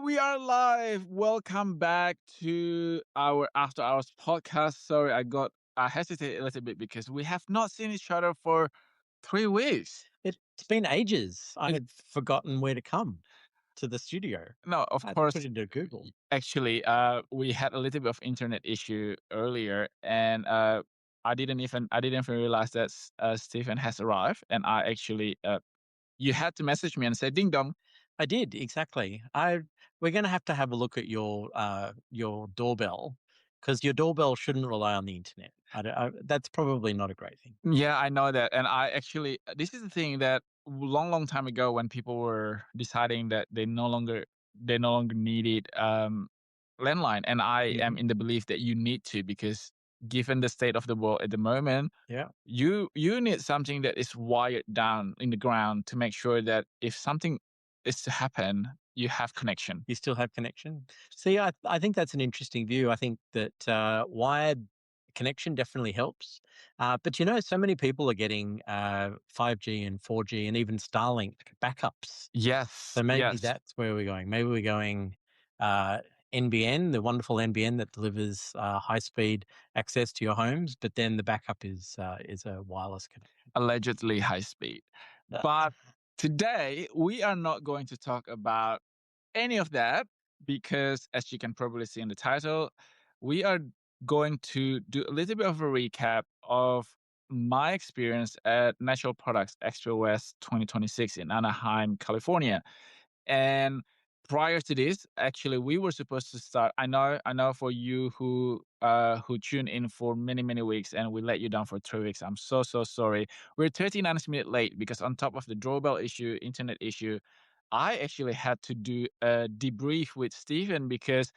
we are live. Welcome back to our After Hours podcast. Sorry, I hesitated a little bit because we have not seen each other for 3 weeks. It's been ages. I It- had forgotten where to come to the studio. no, of I had to put course, it into Google. actually, we had a little bit of internet issue earlier, and I didn't even realize that Stephen has arrived, and you had to message me and say ding dong. I did, exactly. We're going to have a look at your doorbell, because your doorbell shouldn't rely on the internet. That's probably not a great thing. Yeah, I know that. And this is the thing that long time ago when people were deciding that they no longer needed landline. And I am Mhm. in the belief that you need to, because given the state of the world at the moment, Yeah. you need something that is wired down in the ground to make sure that if something is to happen, you have connection. You still have connection. See, I think that's an interesting view. I think that wired connection definitely helps. But so many people are getting 5G and 4G and even Starlink backups. Yes, So maybe yes. that's where we're going. Maybe we're going uh, NBN, the wonderful NBN that delivers high speed access to your homes, but then the backup is a wireless connection. Allegedly high speed. Uh, But today, we are not going to talk about any of that because, as you can probably see in the title, we are going to do a little bit of a recap of my experience at Natural Products Expo West 2026 in Anaheim, California. And prior to this, actually, we were supposed to start. I know for you who tune in for many weeks and we let you down for 3 weeks. I'm so sorry. We're 39 minutes late because on top of the doorbell issue, internet issue, I actually had to do a debrief with Stephen because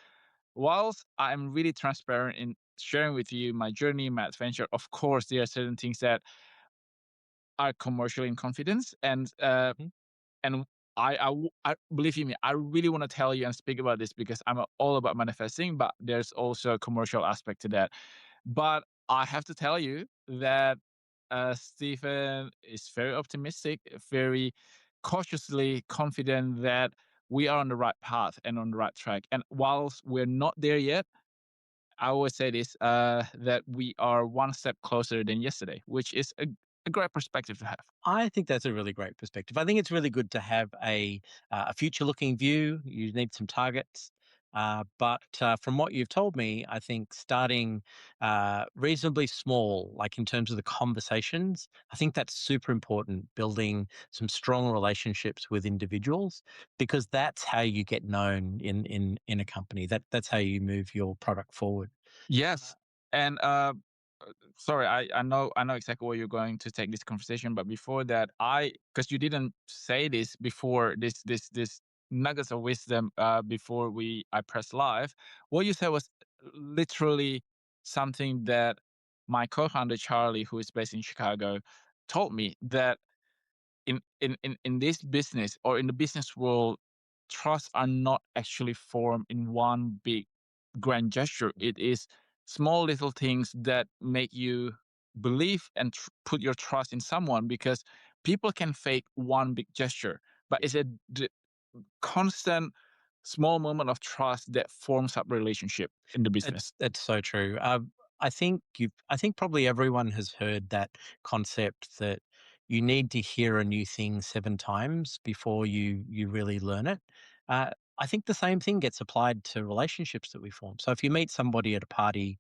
whilst I'm really transparent in sharing with you my journey, my adventure, of course there are certain things that are commercial in confidence, mhm. and I believe you me, I really want to tell you and speak about this because I'm all about manifesting, but there's also a commercial aspect to that. But I have to tell you that Stephen is very optimistic, very cautiously confident that we are on the right path and on the right track. And whilst we're not there yet, I always say this that we are one step closer than yesterday, which is a great perspective to have. I think that's a really great perspective. I think it's really good to have a future looking view. You need some targets. But from what you've told me, I think starting reasonably small, like in terms of the conversations, I think that's super important. Building some strong relationships with individuals, because that's how you get known in a company. That's how you move your product forward. Yes. And sorry, I know exactly where you're going to take this conversation, but before that, because you didn't say this before this nuggets of wisdom before I press live, what you said was literally something that my co-founder Charlie, who is based in Chicago, told me that in this business or in the business world, trusts are not actually formed in one big grand gesture. It is small little things that make you believe and put your trust in someone because people can fake one big gesture, but it's a constant small moment of trust that forms up relationship in the business. That's so true. I think probably everyone has heard that concept that you need to hear a new thing 7 times before you really learn it. Uh, I think the same thing gets applied to relationships that we form. So if you meet somebody at a party,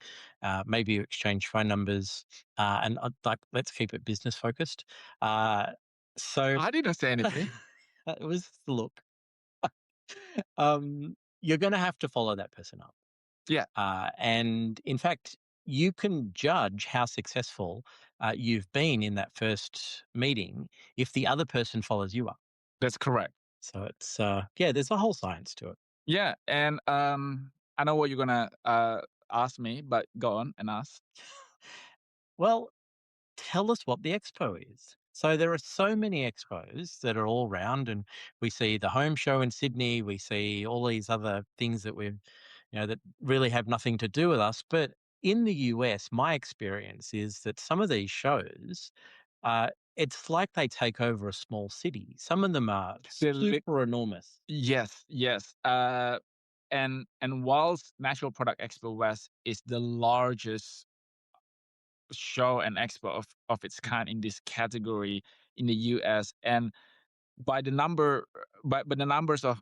maybe you exchange phone numbers, and like let's keep it business focused. So I didn't say anything. it was the look. You're going to have to follow that person up. Yeah, And in fact, you can judge how successful you've been in that first meeting if the other person follows you up. that's correct. So yeah, there's a whole science to it. Yeah, and I know what you're gonna ask me, but go on and ask. Well, tell us what the expo is. So there are so many expos that are all round, and we see the home show in Sydney. We see all these other things that that really have nothing to do with us. But in the US, my experience is that some of these shows, uh, it's like they take over a small city. Some of them are They're li- super enormous. yes, yes. And whilst Natural Product Expo West is the largest show and expo of its Mm. kind in this category in the US, and by the number by the numbers of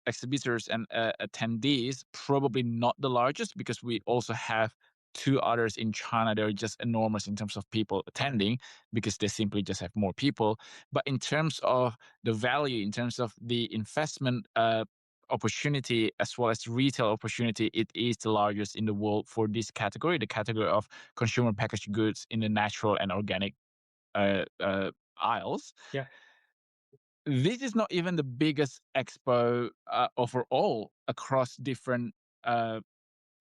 exhibitors and attendees, probably not the largest, because we also have two others in China that are just enormous in terms of people attending, because they simply just have more people. But in terms of the value, in terms of the investment opportunity as well as retail opportunity, it is the largest in the world for this category, the category of consumer packaged goods in the natural and organic aisles. Yeah. This is not even the biggest expo overall across different uh,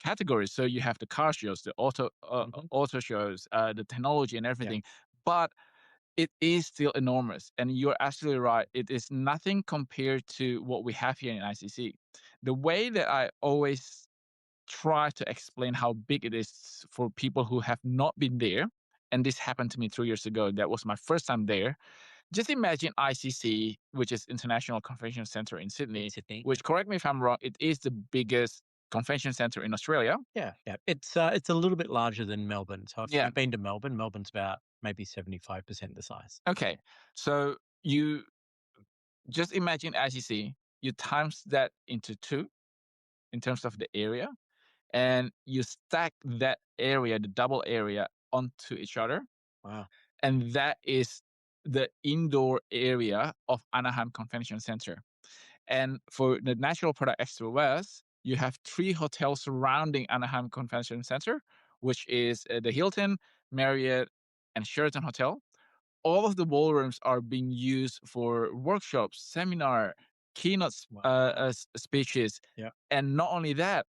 categories. So you have the car shows, the Mhm. auto shows, the technology and Yeah. everything, but it is still enormous. And you're absolutely right. It is nothing compared to what we have here in ICC. The way that I always try to explain how big it is for people who have not been there, and this happened to me 3 years ago. That was my first time there. Just imagine ICC, which is International Convention Center in In Sydney, Sydney. which, correct me if I'm wrong, it is the biggest convention center in Australia. Yeah, yeah. It's a little bit larger than Melbourne. So if Yeah. you've been to Melbourne, Melbourne's about maybe 75% the size. Okay. So you just imagine ICC, you times that into two in terms of the area, and you stack that area, the double area, onto each other. Wow. And that is the indoor area of Anaheim Convention Center. And for the Natural Product Expo West, you have three hotels surrounding Anaheim Convention Center, which is the Hilton, Marriott, and Sheraton Hotel. All of the ballrooms are being used for workshops, seminar, keynote Wow. speeches. Yeah. And not only that,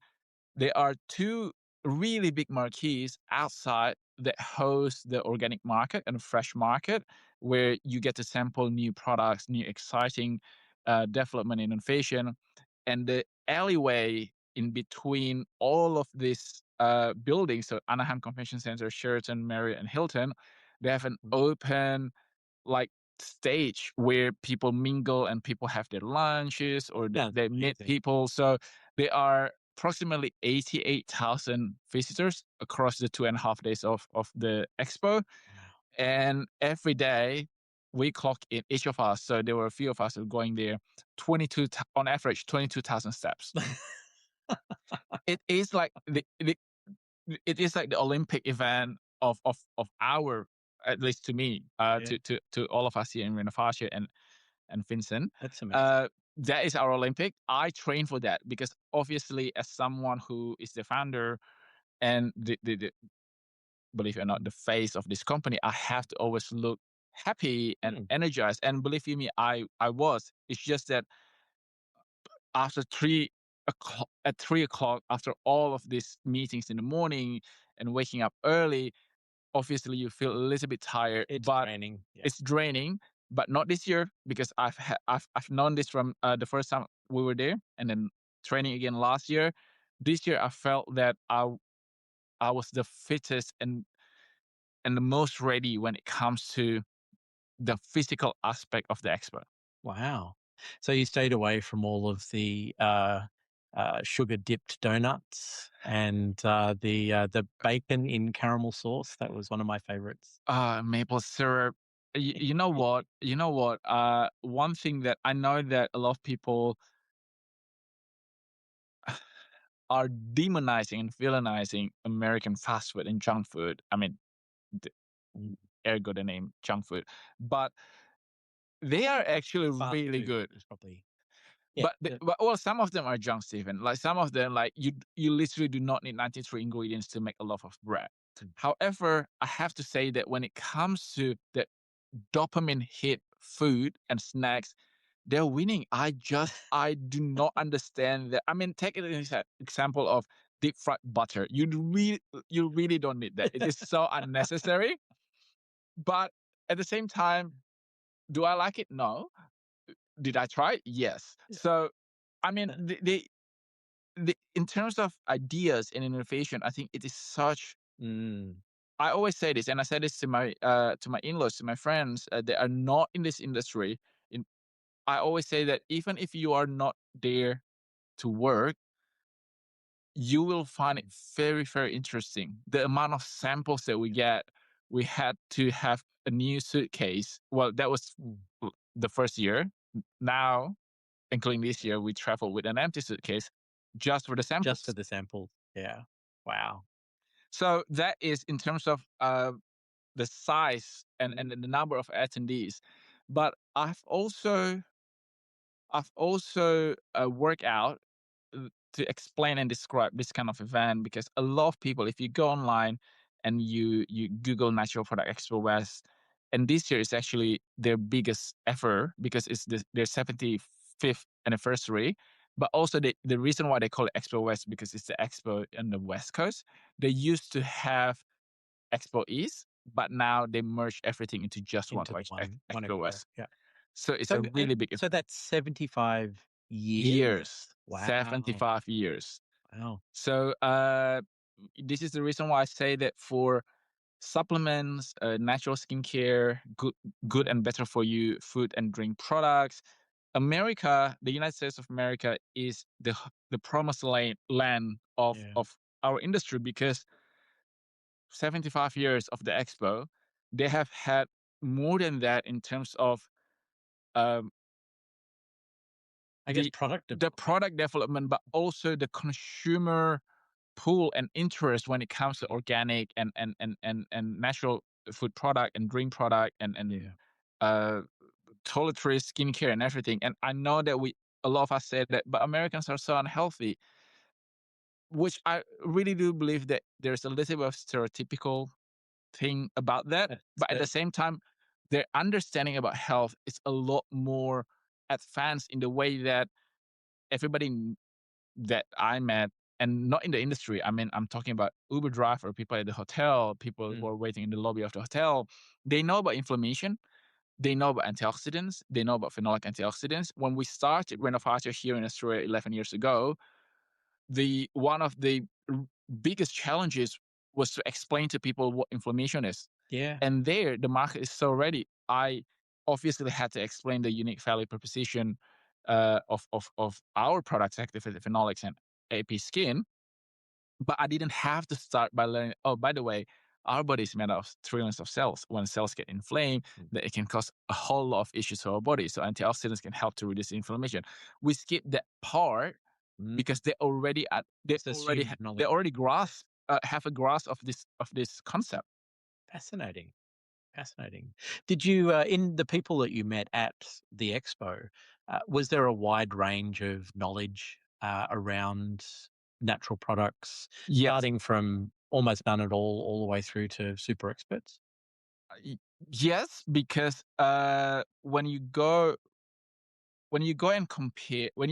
there are two really big marquees outside that host the organic market and fresh market, where you get to sample new products, new exciting development and innovation. And the alleyway in between all of these buildings, so Anaheim Convention Center, Sheraton, Marriott, and Hilton, they have an Mm. open, like, stage where people mingle and people have their lunches, or Sounds they meet amazing. people. So there are approximately 88,000 visitors across the 2.5 days of the expo. Wow. And every day we clock in, each of us. So there were a few of us who were going there, on average, 22,000 steps. It is like it is like the Olympic event of our, at least to me, Yeah, to all of us here in Renovatia and Vincent. that's amazing. Uh, that is our Olympic. I train for that because, obviously, as someone who is the founder and the believe it or not, the face of this company, I have to always look happy and Mm. energized. And believe you me, I was. It's just that after 3 o'clock, at 3 o'clock, after all of these meetings in the morning and waking up early, obviously you feel a little bit tired, It's but draining. Yeah. it's draining. But not this year, because I've known this from the first time we were there, and then training again last year. This year I felt that I was the fittest and the most ready when it comes to the physical aspect of the expo. Wow. So you stayed away from all of the sugar dipped donuts and the bacon in caramel sauce. That was one of my favorites. Maple syrup. You know what? You know what? One thing that I know that a lot of people are demonizing and villainizing American fast food and junk food. I mean, the, ergo the name junk food, but they are actually Fast really food good. is probably yeah. But well, some of them are junk, Stephen. Like, some of them, like, you literally do not need 93 ingredients to make a loaf of bread. Mm. However, I have to say that when it comes to the dopamine hit food and snacks, they're winning. I do not understand that. I mean, take an example of deep fried butter. You really don't need that. It is so unnecessary. But at the same time, do I like it? No. Did I try it? Yes. Yeah. So, I mean, in terms of ideas and innovation, I think it is such Mm. I always say this, and I say this to my in-laws, to my friends that are not in this industry. In I always say that even if you are not there to work, you will find it Mm, very, very interesting. The amount of samples that we get, we had to have a new suitcase. Well, that was mm. the first year. Now, including this year, we travel with an empty suitcase just for the Just for samples. the samples. Yeah. Wow. So that is in terms of the size Mm, and the number of attendees. But I've also worked out to explain and describe this kind of event because a lot of people, if you go online and you Google Natural Product Expo West, and this year is actually their biggest ever because it's their 75th anniversary. But also the reason why they call it Expo West because it's the expo on the West Coast. They used to have Expo East, but now they merge everything into just one into the one Expo expo. West. Yeah. So it's a So really big so that's 75 years? years, Wow. 75 years. Wow. So this is the reason why I say that for supplements, natural skincare, good and better for you food and drink products, America, the United States of America, is the promised land Yeah. of our industry because 75 years of the expo, they have had more than that in terms of um, I guess the product the development. product development, but also the consumer pull and interest when it comes to Yeah. organic and natural food product and drink product and Yeah. uh, toiletries, skincare, and everything. And I know that we a lot of us say that, but Americans are so unhealthy, which I really do believe that there's a little bit of stereotypical thing about that. That's But at the same time, their understanding about health is a lot more advanced in the way that everybody that I met, and not in the industry. I mean, I'm talking about Uber driver, people at the hotel, people who mm, are waiting in the lobby of the hotel. They know about inflammation. They know about antioxidants. They know about phenolic antioxidants. When we started Renovatia here in Australia 11 years ago, the one of the biggest challenges was to explain to people what inflammation is. yeah. And there, the market is so ready. I obviously had to explain the unique value proposition of our products, activated phenolics and AP Skin, but I didn't have to start by learning, oh, by the way, our body is made of trillions of cells. When cells get inflamed, Mm, that it can cause a whole lot of issues to our body. So antioxidants can help to reduce inflammation. We skip that part mm. because It's assumed they knowledge. already have a grasp of this concept. Fascinating. Fascinating. Did you, in the people that you met at the expo, was there a wide range of knowledge around natural products, Yes. starting from almost none at all the way through to super experts? Y- yes, because when you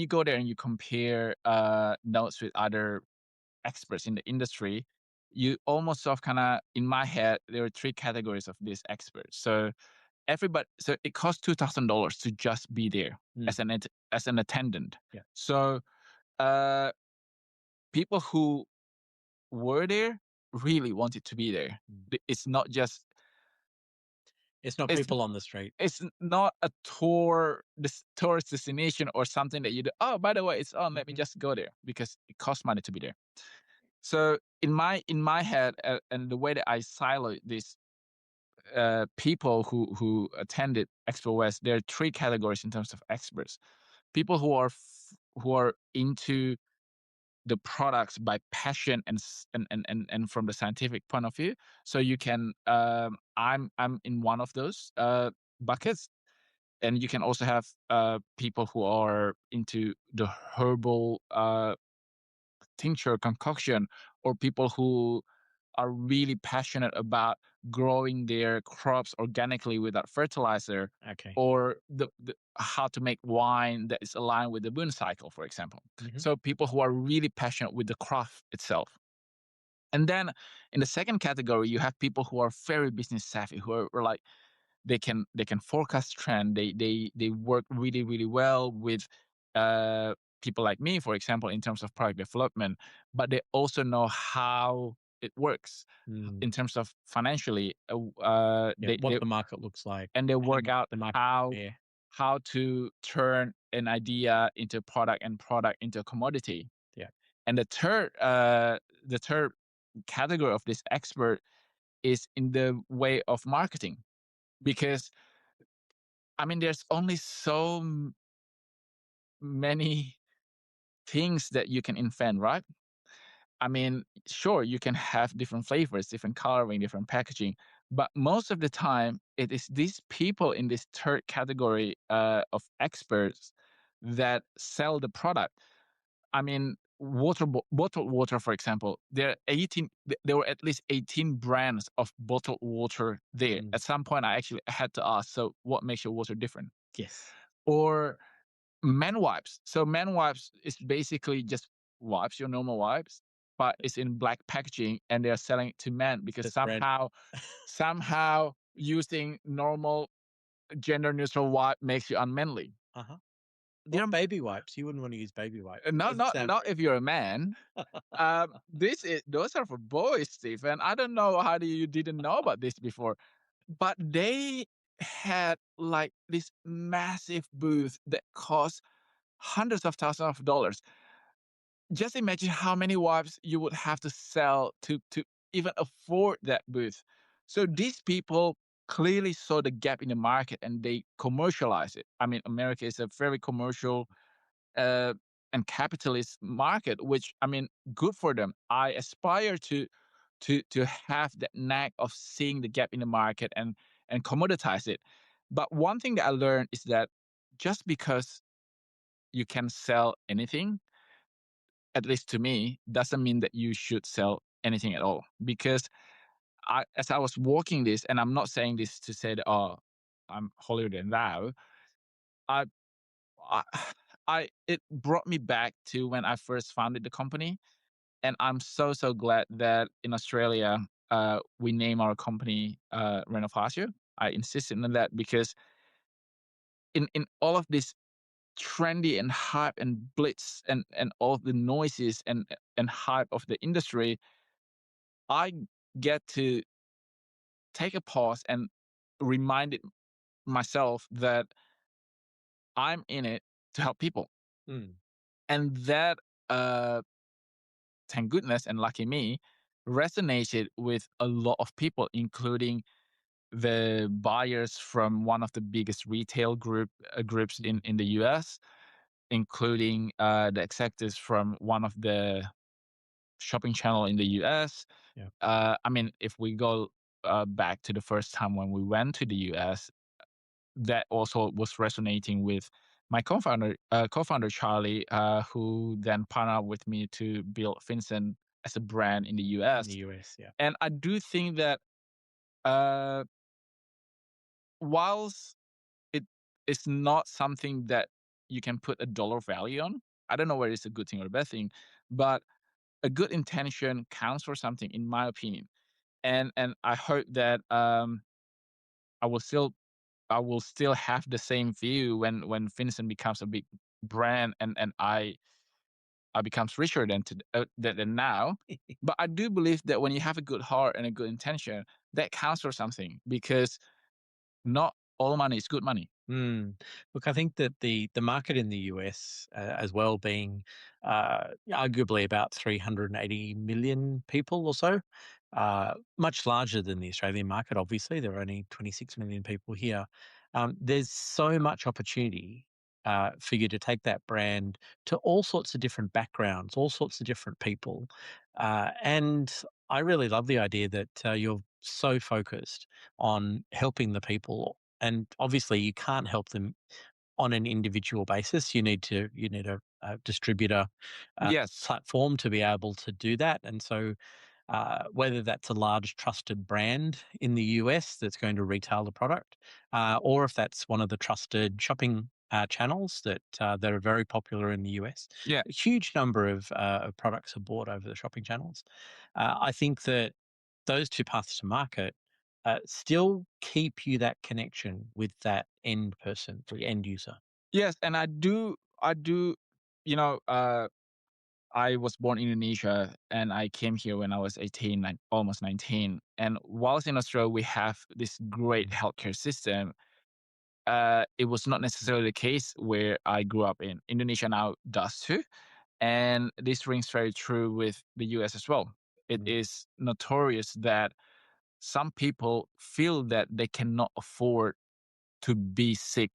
go there and you compare notes with other experts in the industry, you almost sort of kind of in my head there are three categories of these experts. So it costs $2,000 to just be there Mm, as an attendant. yeah. So uh, people who were there really wanted to be there. Mm. It's not just It's not it's people on the street. not a tourist destination or something that you do. Oh, by the way, it's on. Let me Mhm. just go there because it costs money to be there. So in my head and the way that I silo these people who attended Expo West, there are three categories in terms of experts. People who are into the products by passion and from the scientific point of view. So you can I'm in one of those buckets, and you can also have people who are into the herbal tincture concoction, or people who are really passionate about growing their crops organically without fertilizer, Okay. or the how to make wine that is aligned with the moon cycle, for example. Mhm. So people who are really passionate with the craft itself. And then in the second category, you have people who are very business savvy, who are like they can forecast trend. They work really really well with people like me, for example, in terms of product development. But they also know how it works Mm. in terms of financially. Yeah, what the market looks like And they work and out the market how share. to turn an idea into a product and product into a commodity. Yeah. And the third category of this expert is in the way of marketing, because I mean, there's only so many things that you can invent, right? I mean, sure, you can have different flavors, different coloring, different packaging, but most of the time, it is these people in this third category of experts that sell the product. I mean, bottled water, for example, there were at least 18 brands of bottled water there. Mm. At some point, I actually had to ask, so what makes your water different? Yes. Or men wipes. So men wipes is basically just wipes, your normal wipes, but it's in black packaging and they're selling it to men because That's red. somehow using normal gender neutral wipe makes you unmanly. Uh-huh. They're What baby wipes? You wouldn't want to use baby wipes. It not doesn't not sound not very if you're a man. This is those are for boys, Stephen. I don't know how you didn't know about this before, but they had like this massive booth that cost hundreds of thousands of dollars. Just imagine how many wipes you would have to sell to even afford that booth. So these people clearly saw the gap in the market and they commercialize it. I mean, America is a very commercial uh, and capitalist market, which I mean, good for them. I aspire to have that knack of seeing the gap in the market and commoditize it. But one thing that I learned is that just because you can sell anything, at least to me, doesn't mean that you should sell anything at all. Because as I was walking this, and I'm not saying this to say that, oh, I'm holier than thou. I, I, it brought me back to when I first founded the company, and I'm so glad that in Australia, we name our company Renovatio. I insisted on that because in all of this trendy and hype and blitz and all the noises and hype of the industry, I get to take a pause and remind myself that I'm in it to help people. Mm. And that, uh, thank goodness and lucky me, resonated with a lot of people, including the buyers from one of the biggest retail groups Mm. in the US, including the executives from one of the shopping channel in the US. Yeah. I mean, if we go back to the first time when we went to the US, that also was resonating with my co-founder Charlie, who then partnered with me to build Vincent as a brand in the In the US. US, yeah. And I do think that uh, whilst it is not something that you can put a dollar value on, I don't know whether it's a good thing or a bad thing, but a good intention counts for something, in my opinion. And I hope that I will still I will still have the same view when Vincent becomes a big brand and I becomes richer than now. But I do believe that when you have a good heart and a good intention, that counts for something because not all money is good money. Mm. Look, I think that the market in the US, as well, being arguably about 380 million people or so, much larger than the Australian market. Obviously, there are only 26 million people here. There's so much opportunity for you to take that brand to all sorts of different backgrounds, all sorts of different people, and I really love the idea that you're so focused on helping the people, and obviously you can't help them on an individual basis. You need a distributor Yes. platform to be able to do that. And so whether that's a large trusted brand in the US that's going to retail the product, or if that's one of the trusted shopping channels that are very popular in the US. Yeah. A huge number of products are bought over the shopping channels. I think that those two paths to market still keep you that connection with that end person, the end user. Yes. And I do, you know, I was born in Indonesia and I came here when I was 18, almost 19. And whilst in Australia, we have this great Mm. healthcare system. It was not necessarily the case where I grew up in. Indonesia now does too. And this rings very true with the US as well. It Mm. is notorious that some people feel that they cannot afford to be sick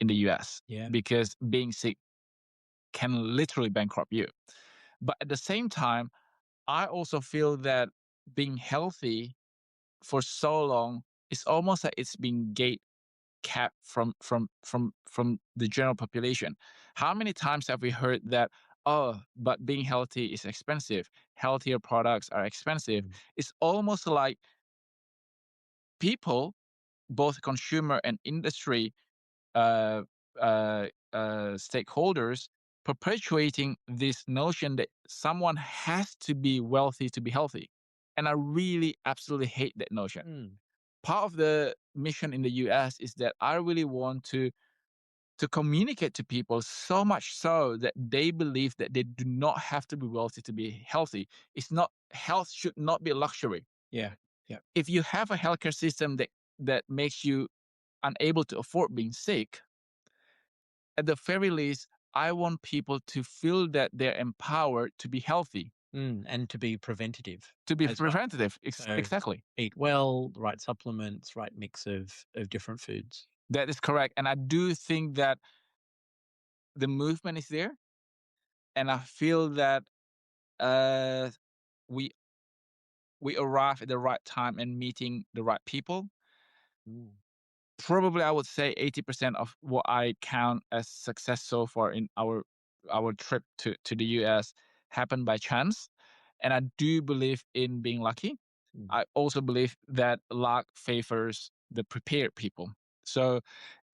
in the US Yeah. because being sick can literally bankrupt you. But at the same time, I also feel that being healthy for so long is almost like it's being gate capped from the general population. How many times have we heard that, oh, but being healthy is expensive, healthier products are expensive? Mm. It's almost like people, both consumer and industry uh, stakeholders, perpetuating this notion that someone has to be wealthy to be healthy. And I really absolutely hate that notion. Mm. Part of the mission in the US is that I really want to communicate to people so much so that they believe that they do not have to be wealthy to be healthy. It's not health should not be a luxury. Yeah. Yeah. If you have a healthcare system that makes you unable to afford being sick, at the very least, I want people to feel that they're empowered to be healthy, And to be preventative to be as well. preventative. So Exactly. eat well, the right supplements, right mix of different foods. That is correct. And I do think that the movement is there. And I feel that uh, we we arrive at the right time and meeting the right people. Mm. Probably, I would say 80% of what I count as success so far in our trip to the US happened by chance. And I do believe in being lucky. Mm. I also believe that luck favors the prepared people. So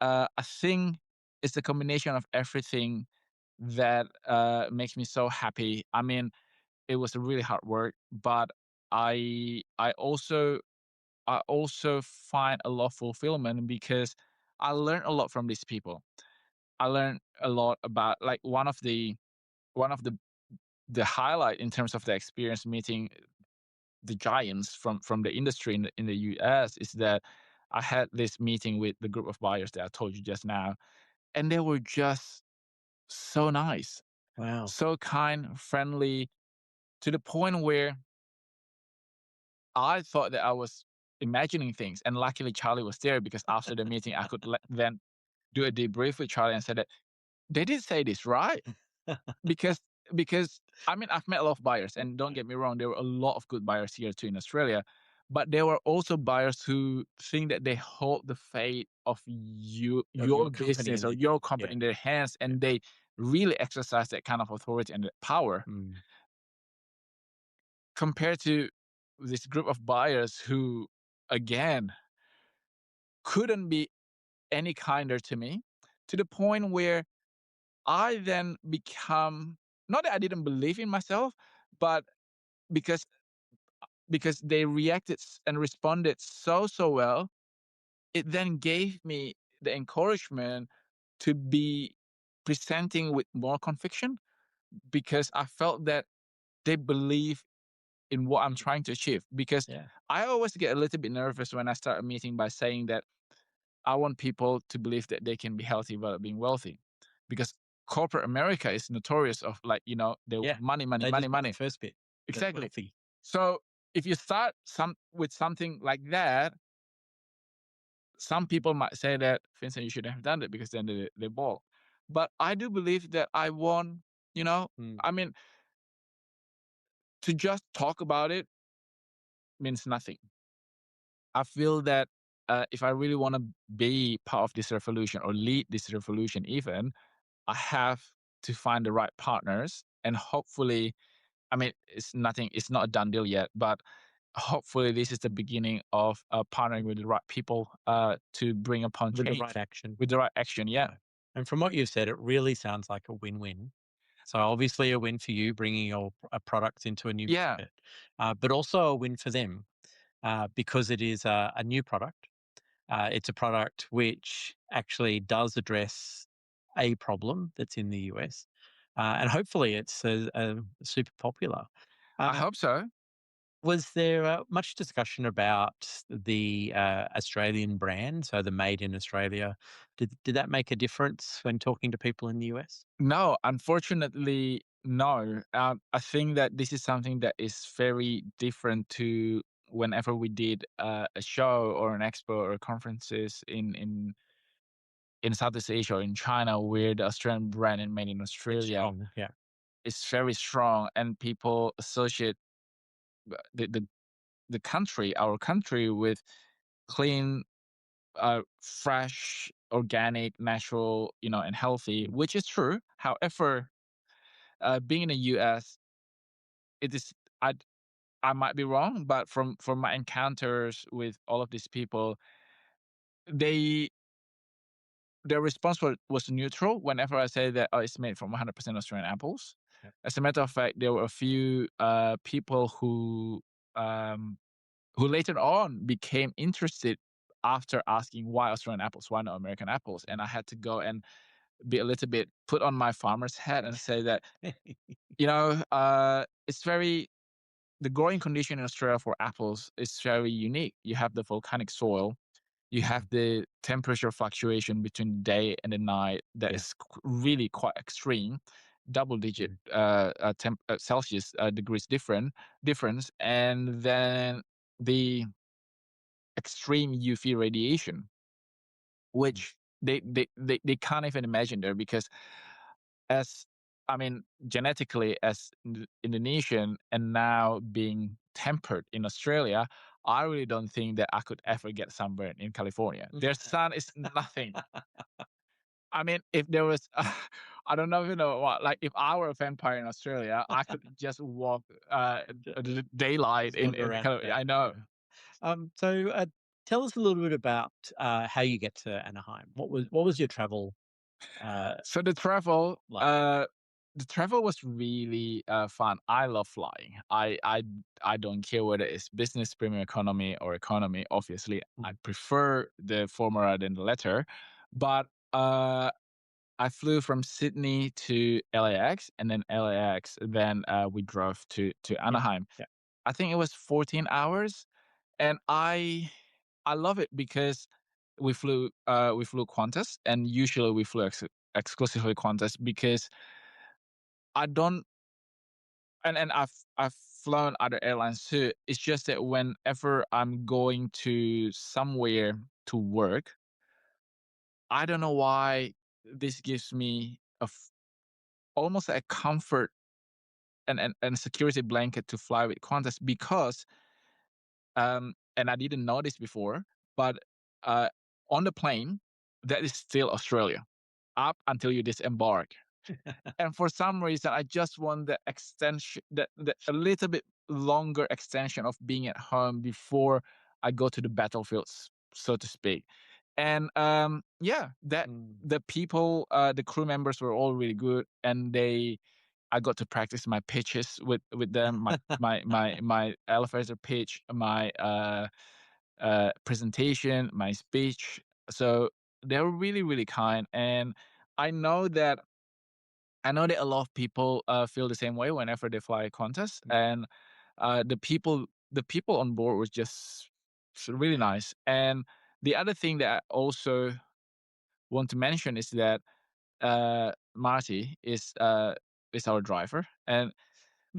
I think it's a combination of everything that makes me so happy. I mean, it was a really hard work, but I also find a lot of fulfillment because I learned a lot from these people. I learned a lot about like one of the highlight in terms of the experience meeting the giants from the industry in the US is that I had this meeting with the group of buyers that I told you just now, and they were just so nice, Wow. so kind, friendly, to the point where I thought that I was imagining things. And luckily, Charlie was there because after the meeting, I could then do a debrief with Charlie and said that they did say this, right? Because because I mean, I've met a lot of buyers, and don't get me wrong, there were a lot of good buyers here too in Australia, but there were also buyers who think that they hold the fate of Of your your company business in or the your yeah. company in their hands, Yeah. and they really exercise that kind of authority and power Mm. compared to this group of buyers who, again, couldn't be any kinder to me, to the point where I then become, not that I didn't believe in myself, but because they reacted and responded so well, it then gave me the encouragement to be presenting with more conviction because I felt that they believe in what I'm trying to achieve. Because Yeah. I always get a little bit nervous when I start a meeting by saying that I want people to believe that they can be healthy without being wealthy. Because corporate America is notorious of, like, they Yeah. want money, money, They money, just want the money. first bit, the Exactly. wealthy. So if you start with something like that, some people might say that, Vincent, you shouldn't have done it because then they ball. But I do believe that I want, Mm. I mean, to just talk about it means nothing. I feel that if I really want to be part of this revolution or lead this revolution, even, I have to find the right partners. And hopefully, I mean, it's not a done deal yet, but hopefully, this is the beginning of partnering with the right people to bring upon With the right change action. with the right action. Yeah. Yeah. And from what you've said, it really sounds like a win-win. So obviously a win for you bringing your products into a new Yeah. market, but also a win for them because it is a new product. It's a product which actually does address a problem that's in the US. and hopefully it's super popular. I Uh, hope so. was there much discussion about the Australian brand, so the Made in Australia? Did that make a difference when talking to people in the US? No, unfortunately, no. I think that this is something that is very different to whenever we did a show or an expo or conferences in Southeast Asia or in China, where the Australian brand and made in It's Australia strong, yeah. is very strong, and people associate the country, our country, with clean, fresh, organic, natural, and healthy, Mm. which is true. However, being in the US, it is I I might be wrong, but from my encounters with all of these people, they their response was neutral whenever I say that, "Oh, it's made from 100% Australian apples." Yep. As a matter of fact, there were a few people um, who later on became interested after asking why Australian apples, why not American apples, and I had to go and be a little bit put on my farmer's hat and say that, it's very the growing condition in Australia for apples is very unique. You have the volcanic soil, you have Mm, the temperature fluctuation between the day and the night that yeah. is really quite extreme, double digit Mm, Celsius degrees difference, and then the extreme UV radiation, mm. which they can't even imagine there because as I mean, genetically as Indonesian and now being tempered in Australia, I really don't think that I could ever get sunburn in California. Their sun is nothing. I mean, if there was, I don't know if you know what, like if I were a vampire in Australia, I could just walk Ju- the daylight Just wander in around Cali. town. I know. Yeah. So tell us a little bit about how you get to Anaheim. What was your travel uh, So like? the travel was really fun. I love flying. I don't care whether it's business, premium economy, or economy. Obviously, I Mm, prefer the former rather than the latter. But I flew from Sydney to LAX, and then LAX. Then we drove to yeah, Anaheim. yeah, I think it was 14 hours, and I love it because we flew Qantas, and usually we flew exclusively Qantas because I don't and I've flown other airlines too. It's just that whenever I'm going to somewhere to work, I don't know why this gives me almost a comfort and security blanket to fly with Qantas because and I didn't know this before, but uh on the plane that is still Australia up until you disembark. And for some reason, I just want the extension, the a little bit longer extension of being at home before I go to the battlefields, so to speak. And yeah, that mm. the people, the crew members were all really good, and I got to practice my pitches with them, my elevator pitch, my presentation, my speech. So they were really really kind, and I know that I know that a lot of people feel the same way whenever they fly a contest, and the people on board was just really nice. And the other thing that I also want to mention is that Marty is our driver, and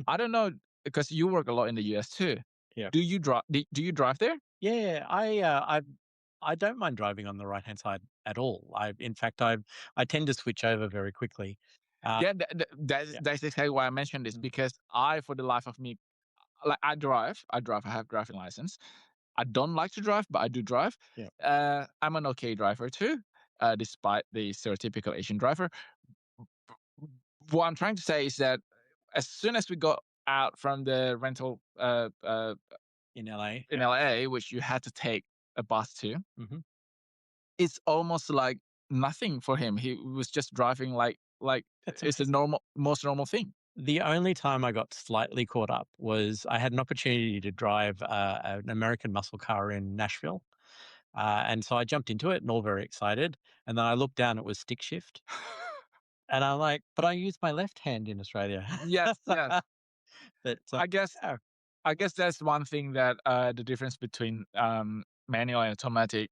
I don't know because you work a lot in the US too. Yeah. Do you drive there? Yeah, I don't mind driving on the right-hand side at all. In fact, I tend to switch over very quickly. Uh, Yeah, that's yeah, that's exactly why I mentioned this mm, because I, for the life of me, like I have driving license. I don't like to drive, but I do drive. yeah. I'm an okay driver too, despite the stereotypical Asian driver. What I'm trying to say is that as soon as we got out from the rental In LA, in yeah. LA, which you had to take a bus to, Mhm. it's almost like nothing for him. He was just driving like That's it's a amazing. most normal thing. The only time I got slightly caught up was I had an opportunity to drive an American muscle car in Nashville, and so I jumped into it and all very excited, and then I looked down, it was stick shift, And I'm like, but I use my left hand in Australia. Yes, yes. But I guess yeah, I guess that's one thing that the difference between manual and automatic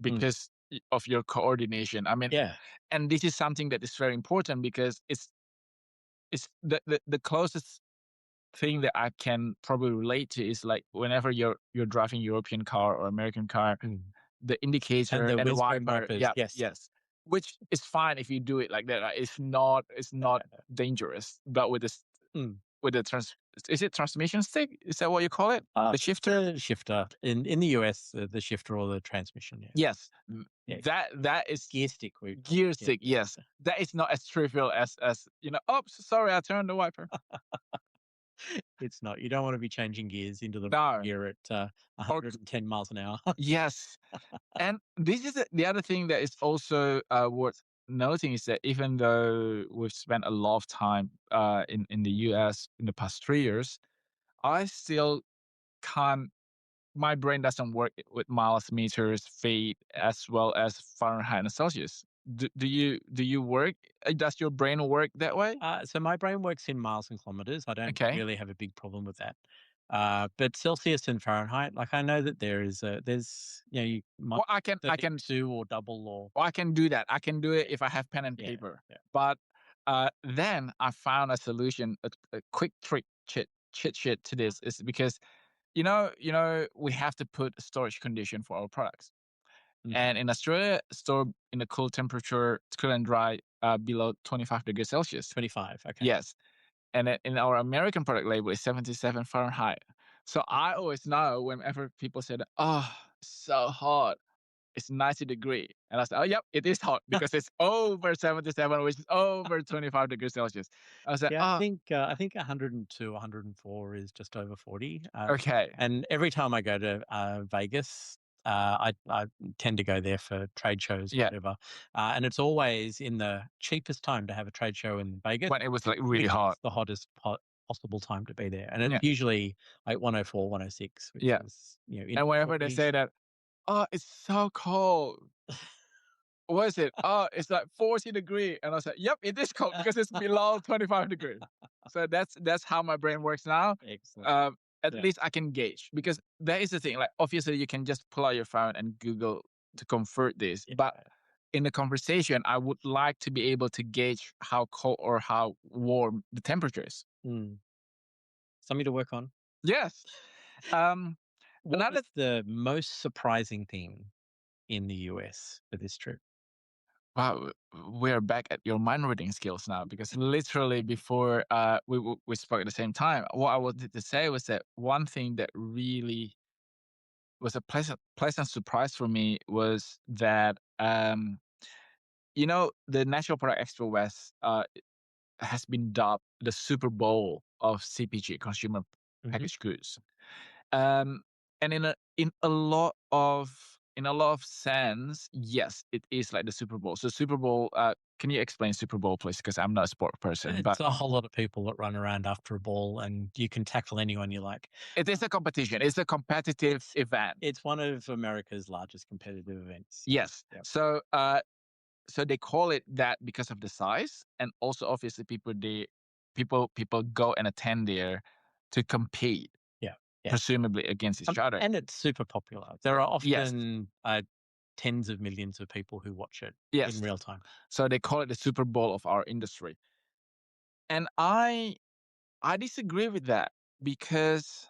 mm, because of your coordination. I mean, yeah, and this is something that is very important because it's the closest thing that I can probably relate to is like whenever you're driving European car or American car, mm. the And indicator the and windscreen wiper, wipers, yeah, yes. yes, which is fine if you do it like that. Right? It's No, not no. dangerous. But Mm. with the is it transmission stick? Is that what you call it? The It's shifter? the shifter in the US, the shifter or the transmission. Yeah, Yes, yeah. that is Gear stick. We call gear it. stick. Yes, that is not as trivial as Oops, sorry, I turned the wiper. It's not. You don't want to be changing gears into the No, gear at or 110 miles an hour. yes, and this is the other thing that is also worth noting is that even though we've spent a lot of time in the US in the past 3 years, I still can't. My brain doesn't work with miles, meters, feet, as well as Fahrenheit and Celsius. Do you work? Does your brain work that way? So my brain works in miles and kilometers. I don't Okay. really have a big problem with that. But Celsius and Fahrenheit, like I know that there's you might Well, I can 32 or double or well, I can do that. I can do it yeah, if I have pen and yeah, paper. yeah. But then I found a solution, a quick trick chit shit to this is because we have to put a storage condition for our products. Mhm. And in Australia, store in a cool temperature, cool and dry, below 25 degrees Celsius. 25. Okay. Yes. And then in our American product label is 77 Fahrenheit. So I always know whenever people say, oh, so hot, it's 90-degree. And I said, oh, yep, it is hot because it's over 77, which is over 25 degrees Celsius. I said, Yeah, oh, I think 102, 104 is just over 40. okay. And every time I go to Vegas, I tend to go there for trade shows, Yeah. whatever. And it's always in the cheapest time to have a trade show in Vegas When it was like really because hot. it's the hottest possible time to be there. And it's Yeah. usually like 104, 106, which Yeah. is in And the whenever they 40s. say that, oh, it's so cold. What is it? Oh, it's like 40-degree. And I was like, yep, it is cold because it's below 25-degree. So that's how my brain works now. Excellent. Um, at Yeah, least I can gauge because that is the thing. Like, obviously, you can just pull out your phone and Google to convert this. yeah. But in the conversation, I would like to be able to gauge how cold or how warm the temperature is. Mm. Something to work on. Yes. Um, What was another the most surprising thing in the US for this trip? Wow, we're back at your mind reading skills now because literally before we spoke at the same time. What I wanted to say was that one thing that really was a pleasant surprise for me was that the Natural Product Expo West has been dubbed the Super Bowl of CPG, consumer Mhm. packaged goods. Um, and in a lot of sense, yes, it is like the Super Bowl. So Super Bowl, can you explain Super Bowl, please? Because I'm not a sport person, It's but a whole lot of people that run around after a ball, and you can tackle anyone you like. it is a competition. It's a competitive It's event. it's one of America's largest competitive events. Yeah. Yes. Yeah. So they call it that because of the size, and also obviously people go and attend there to compete, Yeah. Yeah. presumably against each other. And it's super popular. There are Yes. often tens of millions of people who watch it in Yes. real time. So they call it the Super Bowl of our industry. And I disagree with that because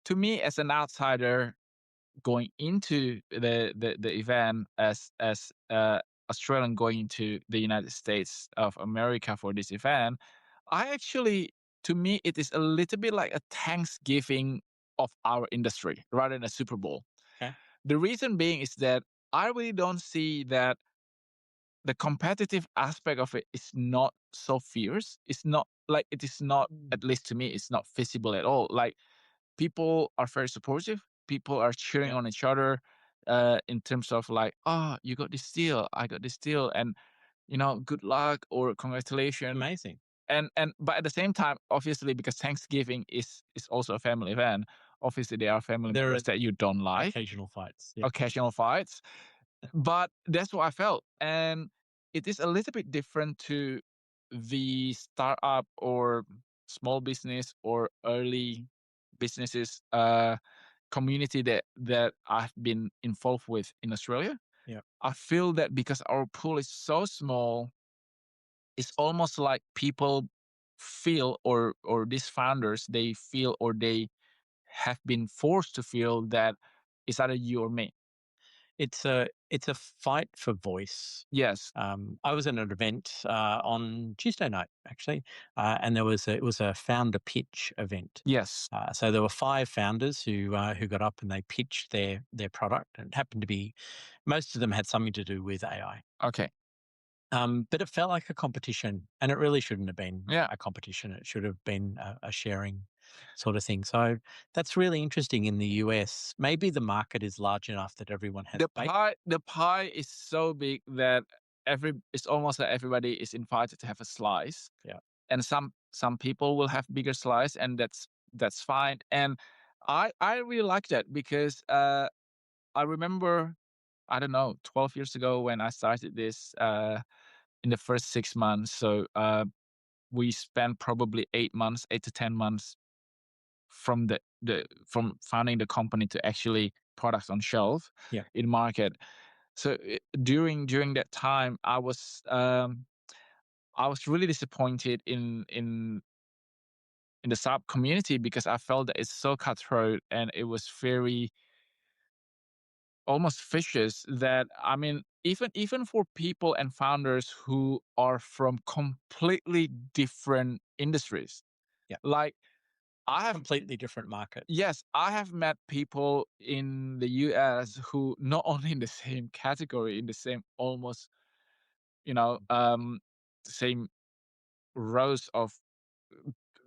to me as an outsider going into the event as Australian going into the United States of America for this event, I actually to me it is a little bit like a Thanksgiving of our industry rather than a Super Bowl. Okay. The reason being is that I really don't see that the competitive aspect of it is not so fierce. It's not like it is not, Mm. at least to me, it's not visible at all. Like people are very supportive. People are cheering Yeah. on each other in terms of like, oh, you got this deal, I got this deal, and good luck or congratulations. Amazing. And but at the same time, obviously, because Thanksgiving is also a family event, obviously there are family There members are that you don't like, occasional fights. Yeah. occasional fights. But that's what I felt. And it is a little bit different to the startup or small business or early businesses community that I've been involved with in Australia. Yeah. I feel that because our pool is so small, it's almost like people feel or these founders they feel or they have been forced to feel that it's either you or me. It's a fight for voice. Yes. I was at an event on Tuesday night, actually, and it was a founder pitch event. Yes. So there were five founders who got up and they pitched their product, and it happened to be most of them had something to do with AI. Okay. But it felt like a competition, and it really shouldn't have been Yeah. a competition. It should have been a sharing sort of thing. So that's really interesting in the US. Maybe the market is large enough that everyone has bait. The pie is so big that it's almost like everybody is invited to have a slice. Yeah. And some people will have bigger slice, and that's fine. And I really like that because I remember, I don't know, 12 years ago when I started this in the first 6 months. So we spent probably 8 months, 8 to 10 months from from founding the company to actually products on shelf Yeah. in market. So during that time, I was really disappointed in the sub community because I felt that it's so cutthroat and it was very almost vicious. That I mean, even for people and founders who are from completely different industries, Yeah. like I have Completely different market. yes, I have met people in the US who not only in the same category, in the same almost, you know, same rows of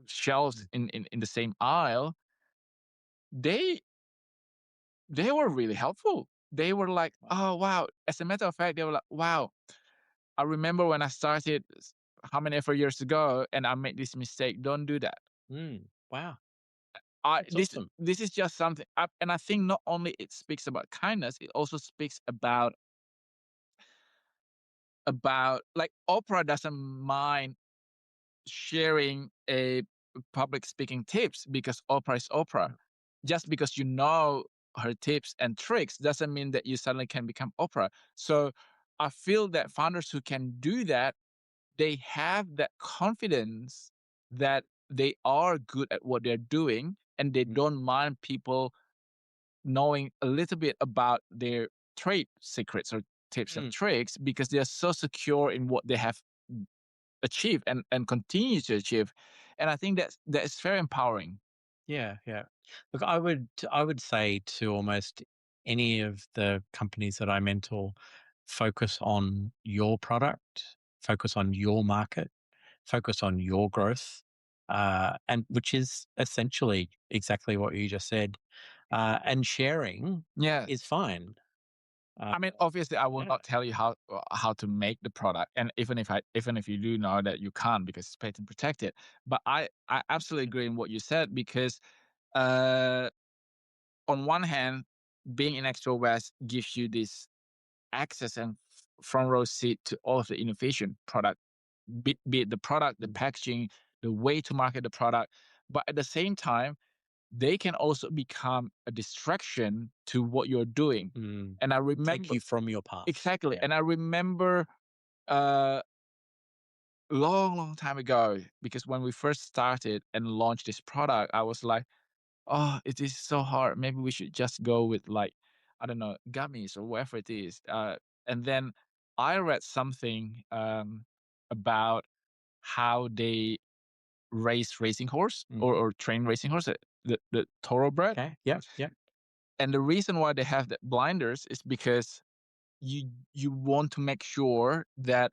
shelves Mm. in the same aisle, they they were really helpful. They were like, Wow. "Oh, wow." As a matter of fact, they were like, "Wow, I remember when I started how many ever years ago and I made this mistake. Don't do that." Wow. I That's awesome. this is just something and I think not only it speaks about kindness, it also speaks about like Oprah doesn't mind sharing a public speaking tips because Oprah is Oprah. Just because you know her tips and tricks doesn't mean that you suddenly can become Oprah. So I feel that founders who can do that, they have that confidence that they are good at what they're doing and they Mm, don't mind people knowing a little bit about their trade secrets or tips and mm. tricks because they're so secure in what they have achieved and continue to achieve. And I think that's very empowering. Yeah, yeah. Look, I would say to almost any of the companies that I mentor, focus on your product, focus on your market, focus on your growth, and which is essentially exactly what you just said. And sharing is Yes. fine. Uh, I mean, obviously, I will yeah. not tell you how to make the product, and even if you do know that you can't because it's patent protected. But I absolutely agree in what you said because uh, on one hand, being in Expo West gives you this access and front row seat to all of the innovation product, be it the product, the Mm, packaging, the way to market the product. But at the same time, they can also become a distraction to what you're doing. mm. And I Take remember you from your path. exactly, Yeah. and I remember uh, long time ago because when we first started and launched this product, I was like, "Oh, it is so hard. Maybe we should just go with like, I don't know, gummies or whatever it is." And then I read something about how they race racing horse Hmm. or train racing horse, the thoroughbred. Okay. Yep. Yep. And the reason why they have the blinders is because you want to make sure that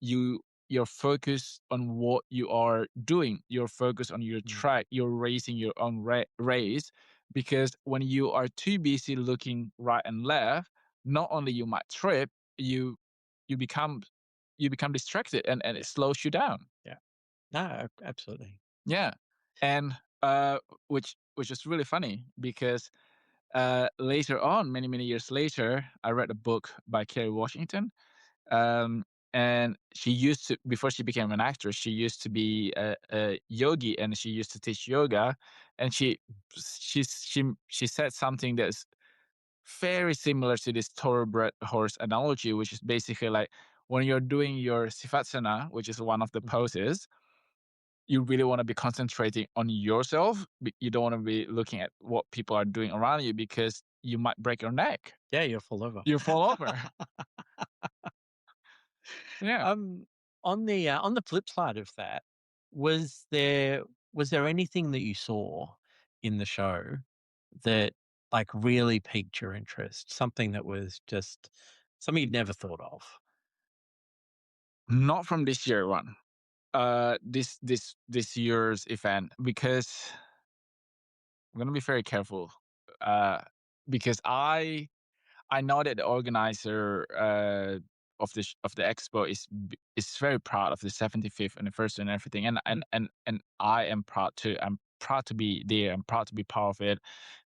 you you're focused on what you are doing. You're focused on your Mm, track. You're racing your own race because when you are too busy looking right and left, not only you might trip, you you become you become distracted and it yeah. slows you down. Yeah. No, absolutely. Yeah, and which is really funny because later on, many years later, I read a book by Kerry Washington. and she used to, before she became an actress, she used to be a yogi, and she used to teach yoga. And she said something that's very similar to this thoroughbred horse analogy, which is basically like when you're doing your sivatsana, which is one of the Mhm. poses, you really want to be concentrating on yourself. You don't want to be looking at what people are doing around you, because you might break your neck. Yeah, you'll fall over. You fall over. Yeah. Um, on the flip side of that, was there was there anything that you saw in the show that, like, really piqued your interest? Something that was just something you'd never thought of? Not from this year one. This year's event, because I'm gonna be very careful. Uh, because I know that the organizer of the expo is very proud of the 75th anniversary and everything, and Mhm, I am proud too. I'm proud to be there. I'm proud to be part of it,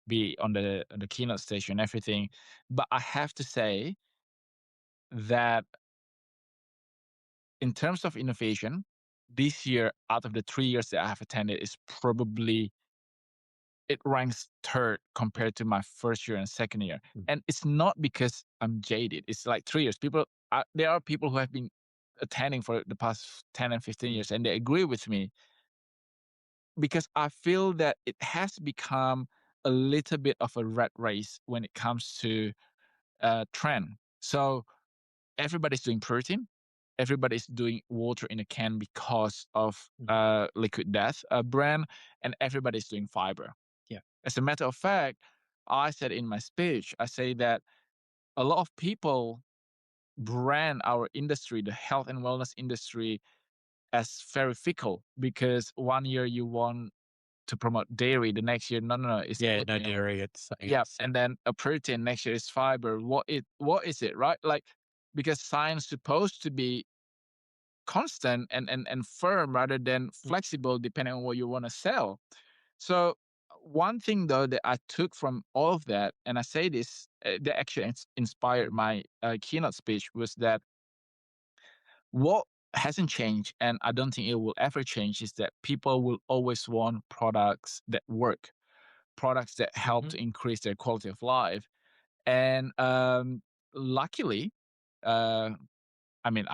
be on the keynote station and everything. But I have to say that in terms of innovation, this year out of the 3 years that I have attended is probably, it ranks third compared to my first year and second year. mm, And it's not because I'm jaded. It's like 3 years. There are people who have been attending for the past 10 and 15 mm, years, and they agree with me, because I feel that it has become a little bit of a rat race when it comes to trend. So everybody's doing protein. Everybody's doing water in a can because of mhm. Liquid Death brand, and everybody's doing fiber. Yeah. As a matter of fact, I said in my speech, I say that a lot of people brand our industry, the health and wellness industry, as very fickle, because one year you want to promote dairy, the next year, no, no, no, it's Yeah, no oatmeal. dairy, it's something Yeah, else, yeah. and then a protein next year is fiber. What is it, right? Like, because science supposed to be constant and firm rather than Mm, flexible depending on what you want to sell. So one thing though that I took from all of that, and I say this, that actually inspired my keynote speech, was that what hasn't changed, and I don't think it will ever change, is that people will always want products that work, products that help mhm, to increase their quality of life. And luckily, uh, I mean,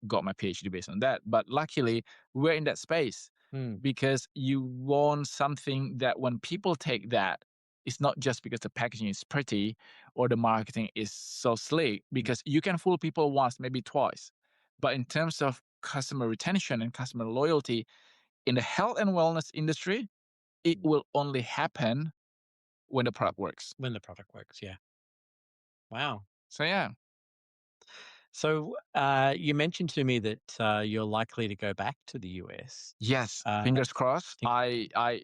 got my PhD based on that, but luckily we're in that space, mm, because you want something that when people take that, it's not just because the packaging is pretty or the marketing is so slick, mm, because you can fool people once, maybe twice. But in terms of customer retention and customer loyalty in the health and wellness industry, it mm. will only happen when the product works. When the product works, yeah. Wow. So yeah. So, you mentioned to me that, you're likely to go back to the US. Yes, Uh, fingers crossed. think I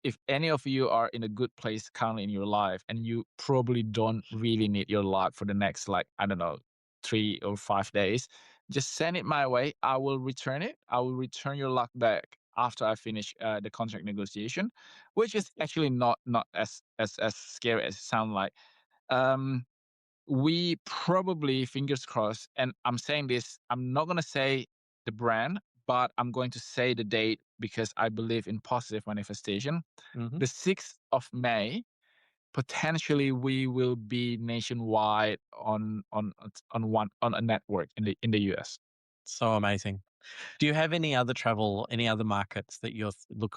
if any of you are in a good place currently in your life, and you probably don't really need your luck for the next, like, I don't know, 3 or 5 days, just send it my way. I will return it. I will return your luck back after I finish the contract negotiation, which is actually not as scary as it sounds like. Um, we probably, fingers crossed, and I'm saying this, I'm not gonna say the brand, but I'm going to say the date because I believe in positive manifestation. mhm. The 6th of May, potentially we will be nationwide on a network in the US. So amazing. Do you have any other markets that you're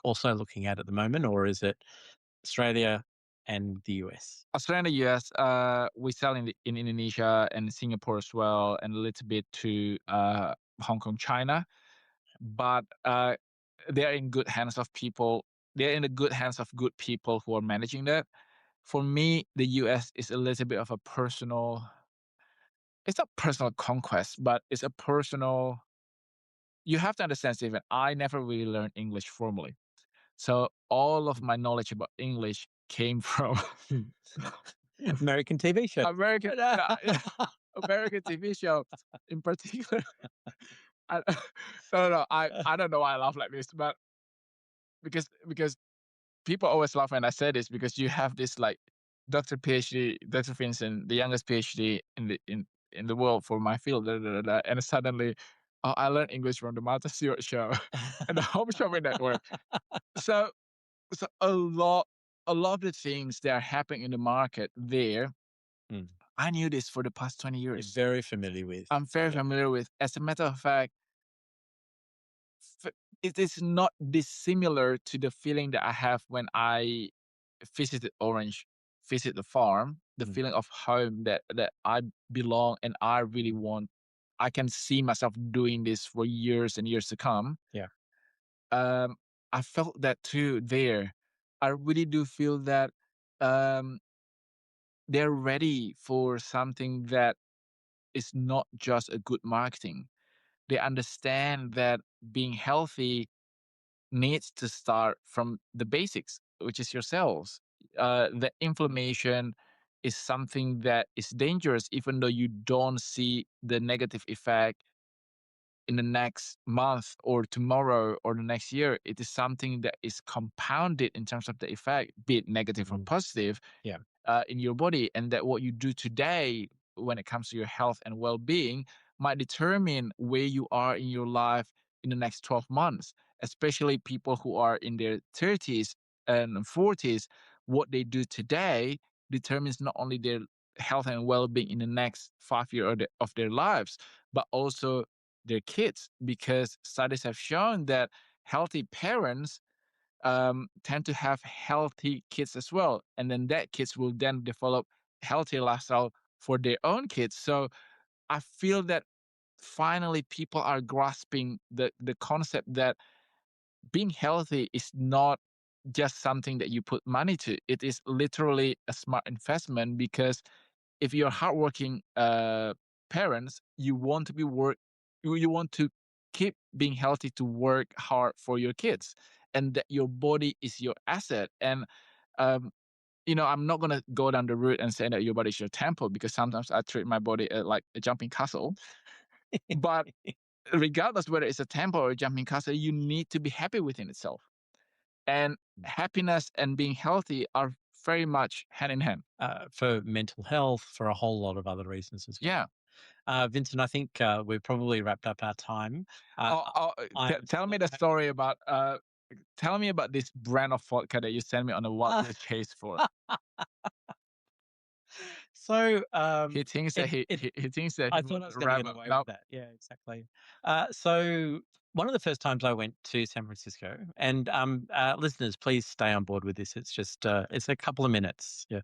also looking at the moment, or is it Australia and the US? Australia and the US, we sell in Indonesia and Singapore as well, and a little bit to Hong Kong, China. But they're in good hands of people. They're in the good hands of good people who are managing that. For me, the US is a little bit of a personal. It's not personal conquest, but it's a personal. You have to understand, Stephen. I never really learned English formally, so all of Mm. my knowledge about English came from American TV show. American, yeah, yeah, American TV show in particular. I, no, no, no. I don't know why I laugh like this, but because people always laugh when I say this, because you have this like Dr. PhD, Dr. Vincent, the youngest PhD in the world for my field, da, da, da, da. And suddenly, oh, I learned English from the Martha Stewart show and the Home Shopping Network. So, so a lot of the things that are happening in the market there, Mm. I knew this for the past 20 You're years. very familiar with. I'm very Yeah. familiar with. As a matter of fact, f- it is not dissimilar to the feeling that I have when I visited Orange, visit the farm, the Mm. feeling of home that I belong and I really want. I can see myself doing this for years and years to come. Yeah. Um, I felt that too there. I really do feel that um, they're ready for something that is not just a good marketing. They understand that being healthy needs to start from the basics, which is your cells. The inflammation is something that is dangerous, even though you don't see the negative effect in the next month or tomorrow or the next year. It is something that is compounded in terms of the effect, be it negative or Mhm. positive, Yeah. in your body, and that what you do today when it comes to your health and well-being might determine where you are in your life in the next 12 months, especially people who are in their 30s and 40s. What they do today determines not only their health and well-being in the next 5 years of their lives, but also their kids, because studies have shown that healthy parents tend to have healthy kids as well. And then that kids will then develop healthy lifestyle for their own kids. So I feel that finally people are grasping the concept that being healthy is not just something that you put money to. It is literally a smart investment, because if you're hardworking parents, you want to be you want to keep being healthy to work hard for your kids, and that your body is your asset. And um, I'm not gonna go down the route and say that your body is your temple, because sometimes I treat my body like a jumping castle. But regardless whether it's a temple or a jumping castle, you need to be happy within itself. And happiness and being healthy are very much hand in hand. For mental health, for a whole lot of other reasons as well. Yeah. Vincent, I think we've probably wrapped up our time. Uh, Oh, oh, I'm tell so me the happy. story about tell me about this brand of vodka that you sent me on a wild chase for. so He thinks that it, it he thinks that I he thought would I was going to rev get up. away with No. that. Yeah, exactly. So one of the first times I went to San Francisco, and listeners, please stay on board with this. It's just it's a couple of minutes. Yeah,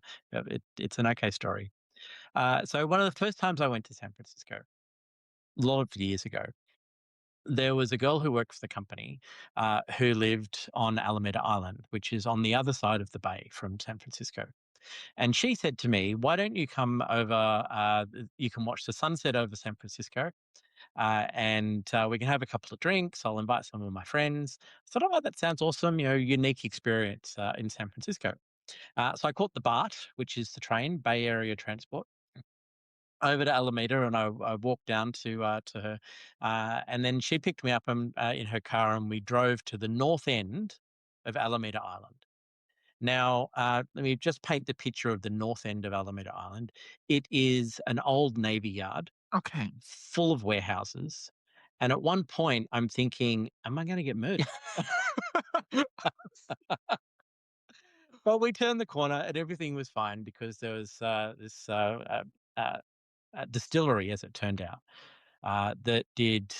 it's an okay story. So one of the first times I went to San Francisco, a lot of years ago, there was a girl who worked for the company who lived on Alameda Island, which is on the other side of the bay from San Francisco. And she said to me, "Why don't you come over? You can watch the sunset over San Francisco, and we can have a couple of drinks. I'll invite some of my friends." I thought, "Oh, that sounds awesome! Unique experience in San Francisco." So I caught the BART, which is the train, Bay Area Transport, over to Alameda, and I walked down to her, and then she picked me up in her car, and we drove to the north end of Alameda Island. Now, let me just paint the picture of the north end of Alameda Island. It is an old Navy yard Okay. full of warehouses. And at one point, I'm thinking, am I going to get murdered? But we turned the corner and everything was fine because there was this uh, distillery, as it turned out, that did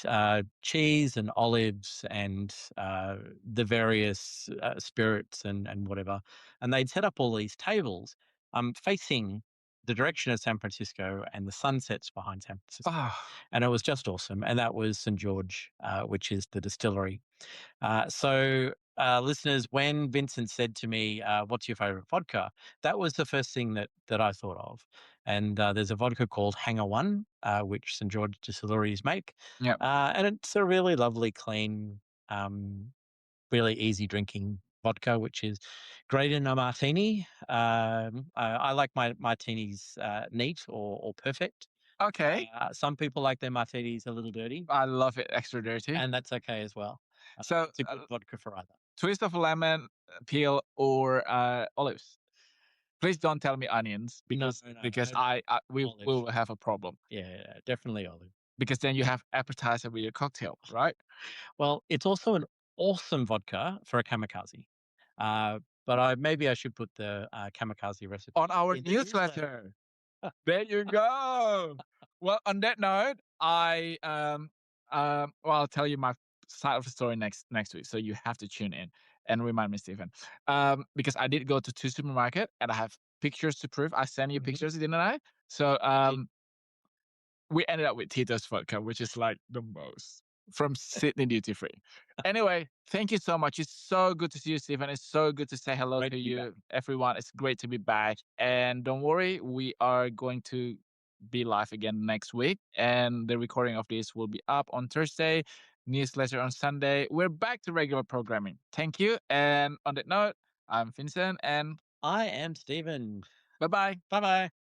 cheese and olives and the various spirits and whatever. And they'd set up all these tables facing the direction of San Francisco and the sunsets behind San Francisco. Ah, And it was just awesome. And that was St. George, which is the distillery. So, listeners, when Vincent said to me, "What's your favorite vodka?" That was the first thing that I thought of. And there's a vodka called Hanger One, which St George distilleries make, yeah. and it's a really lovely, clean, um, really easy drinking vodka, which is great in a martini. I like my martinis neat or perfect. Okay. Some people like their martinis a little dirty, I love it extra dirty. and that's okay as well. So, It's a good vodka for either. twist of lemon, peel, or olives. Please don't tell me onions No, because no, because only I we olive. will have a problem Yeah, yeah, definitely olive. because then you have appetizer with your cocktail, right? Well, it's also an awesome vodka for a kamikaze. But maybe I should put the kamikaze On recipe our in the newsletter. newsletter. There you go. Well, on that note, well, I'll tell you my side of the story next week. So you have to tune in and remind me, Stephen. Because I did go to two supermarket and I have pictures to prove. I sent you Mhm. pictures, didn't I? So Did we ended up with Tito's vodka, which is like the most from Sydney duty free. Anyway, thank you so much. It's so good to see you, Stephen. It's so good to say hello great to to be back. you, everyone. It's great to be back. And don't worry, we are going to be live again next week. And the recording of this will be up on Thursday, newsletter on Sunday. We're back to regular programming. Thank you. And on that note, I'm Vincent, and I am Stephen. bye bye. Bye bye.